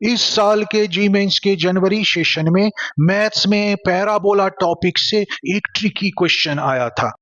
इस साल के जी मेंस के जनवरी सेशन में मैथ्स में पैराबोला टॉपिक से एक ट्रिकी क्वेश्चन आया था।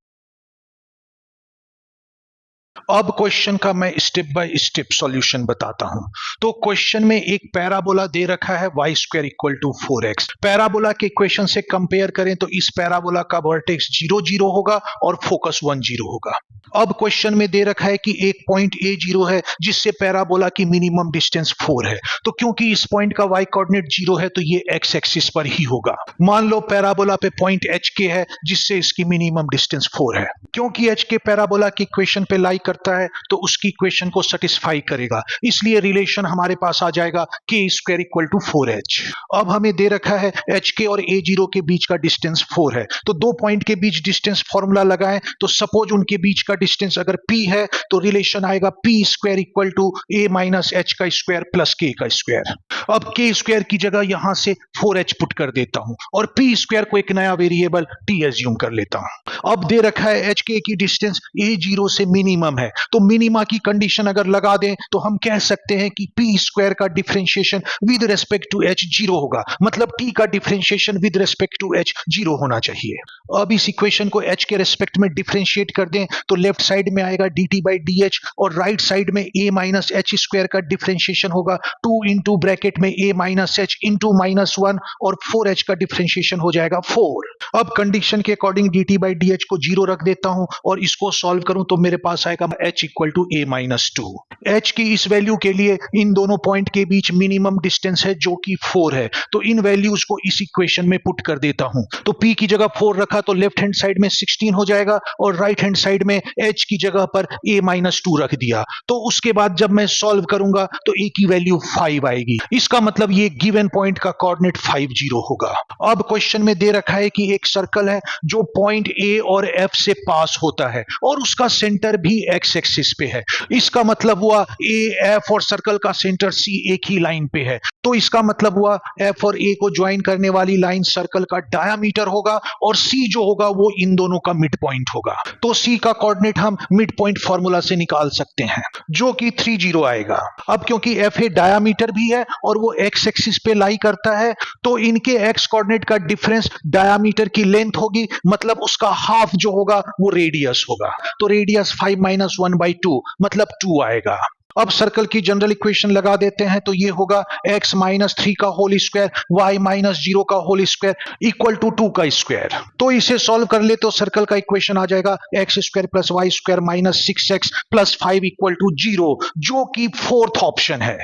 अब क्वेश्चन का मैं स्टेप बाय स्टेप सॉल्यूशन बताता हूं। तो क्वेश्चन में एक पैराबोला दे रखा है y square equal to 4x। Parabola के इक्वेशन से कंपेयर करें तो इस पैराबोला का वर्टेक्स 0 0 होगा और फोकस 1 0 होगा। अब क्वेश्चन में दे रखा है कि एक पॉइंट A0 है जिससे पैराबोला की मिनिमम डिस्टेंस 4 है। तो क्योंकि इस पॉइंट का y कोऑर्डिनेट 0 है तो ये x एक्सिस पर ही होगा। मान लो पैराबोला पे पॉइंट HK है जिससे इसकी मिनिमम डिस्टेंस 4 है। क्योंकि HK पैराबोला की इक्वेशन पे लाई करता है तो उसकी इक्वेशन को सेटिस्फाई करेगा, इसलिए रिलेशन हमारे पास आ जाएगा k square equal to 4h। अब हमें दे रखा है HK और A0 के बीच का डिस्टेंस 4 है, तो दो पॉइंट के बीच डिस्टेंस फॉर्मूला लगाएं तो सपोज उनके बीच का डिस्टेंस अगर p है तो रिलेशन आएगा p square equal to a minus h का स्क्वायर प्लस k का स्क्वायर। अब k स्क्वायर की जगह यहां से 4h पुट कर देता हूं और p स्क्वायर को एक नया वेरिएबल t एज्यूम कर लेता हूं। अब दे रखा है HK की डिस्टेंस A0 से मिनिमम है, तो मिनिमा की कंडीशन अगर लगा दें तो हम कह सकते हैं कि p स्क्वायर का differentiation with respect to h 0 होगा, मतलब t का differentiation with respect to h 0 होना चाहिए। अब इस इक्वेशन को h के रेस्पेक्ट में डिफरेंशिएट कर दें तो लेफ्ट साइड में आएगा dt बाई dh और राइट साइड में a माइनस h स्क्वायर का डिफरेंशिएशन होगा 2 इंटू ब्रैकेट में a minus h into minus 1 और 4h का डिफरेंशिएशन हो जाएगा 4। अब कंडीशन के अकॉर्डिंग dt बाई dh को 0 रख देता हूं और इसको सॉल्व करूं तो मेरे पास आएगा h equal to a minus 2। h की इस वैल्यू के लिए इन दोनों पॉइंट के बीच मिनिमम डिस्टेंस है जो कि 4 है, तो इन वैल्यूज को इस इक्वेशन में पुट कर देता हूं। तो p की जगह 4 रखा तो लेफ्ट हैंड साइड में 16 हो जाएगा और राइट हैंड साइड में h की जगह पर a माइनस 2 रख दिया। तो उसके बाद जब मैं सॉल्व करूंगा तो a की वैल्यू 5 आएगी, इसका मतलब ये गिवन पॉइंट का कोऑर्डिनेट 5 0 होगा। अब क्वेश्चन में दे रखा है कि एक सर्कल है जो पॉइंट a और f से पास होता है और उसका सेंटर भी x एक्सिस पे है। इसका मतलब हुआ a f और सर्कल का सेंटर c एक ही लाइन पे है, तो इसका मतलब हुआ f और a को ज्वाइन करने वाली लाइन सर्कल का डायामीटर होगा और c जो होगा वो इन दोनों का मिड पॉइंट होगा। तो c का कोऑर्डिनेट हम मिड पॉइंट फार्मूला से निकाल सकते हैं जो कि 3 0 आएगा। अब क्योंकि f ए डायामीटर भी है और वो x एक्सिस पे लाई करता है तो इनके x कोऑर्डिनेट का डिफरेंस डायामीटर की लेंथ होगी, मतलब उसका हाफ जो होगा वो रेडियस होगा। तो रेडियस 5 माइनस 1 बाई 2 मतलब 2 आएगा। अब सर्कल की जनरल इक्वेशन लगा देते हैं तो ये होगा x माइनस 3 का होल स्क्वायर y माइनस 0 का होल स्क्वायर इक्वल टू 2 का स्क्वायर। तो इसे सॉल्व कर ले तो सर्कल का इक्वेशन आ जाएगा x square plus y square minus 6x plus 5 equal to 0, जो कि फोर्थ ऑप्शन है।